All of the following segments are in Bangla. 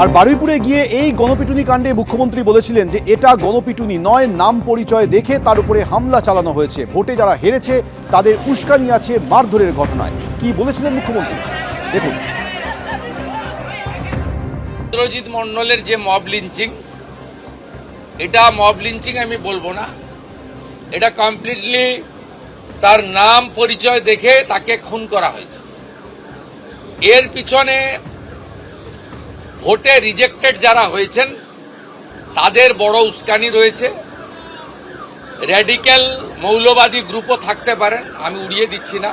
আর বারুইপুরে গিয়ে এই গণপিটুনি কাণ্ডে মুখ্যমন্ত্রী বলেছিলেন যে এটা গণপিটুনি নয়, নাম পরিচয় দেখে তার উপরে হামলা চালানো হয়েছে। ভোটে যারা হেরেছে তাদের উস্কানি আছে মারধরের ঘটনায়। কি বলেছিলেন মুখ্যমন্ত্রী দেখুন। ইন্দ্রজিৎ মণ্ডলের যে মব লিঞ্চিং, এটা মব লিঞ্চিং আমি বলবো না, এটা কমপ্লিটলি তার নাম পরিচয় দেখে তাকে খুন করা হয়েছে। এর পিছনে ভোটে রিজেক্টেড যারা হয়েছেন তাদের বড় উস্কানি রয়েছে। র্যাডিক্যাল মৌলবাদী গ্রুপও থাকতে পারেন, আমি উড়িয়ে দিচ্ছি না।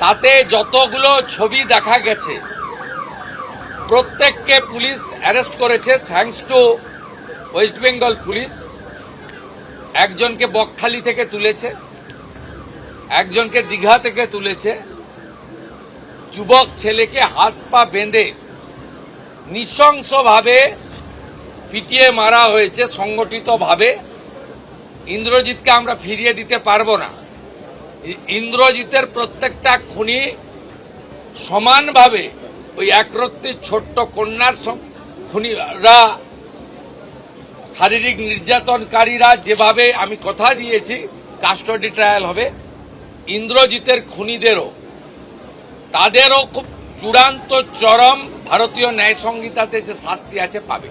তাতে যতগুলো ছবি দেখা গেছে প্রত্যেককে পুলিশ অ্যারেস্ট করেছে, thanks to West Bengal police. একজনকে বকখালি থেকে তুলেছে, একজনকে দীঘা থেকে তুলেছে। যুবক ছেলেকে হাত পা বেঁধে নৃশংসভাবে পিটিয়ে মারা হয়েছে সংগঠিতভাবে। ইন্দ্রজিৎকে আমরা ফিরিয়ে দিতে পারবো না। ইন্দ্রজিতের প্রত্যেকটা খুনি সমানভাবে ওই একরত্তি ছোট্ট কন্যার খুনিরা, শারীরিক নির্যাতনকারীরা যেভাবে আমি কথা দিয়েছি কাস্টডি ট্রায়াল হবে, ইন্দ্রজিতের খুনিদেরও তাদেরও খুব চূড়ান্ত চরম ভারতীয় ন্যায় সংহিতাতে যে শাস্তি আছে পাবে।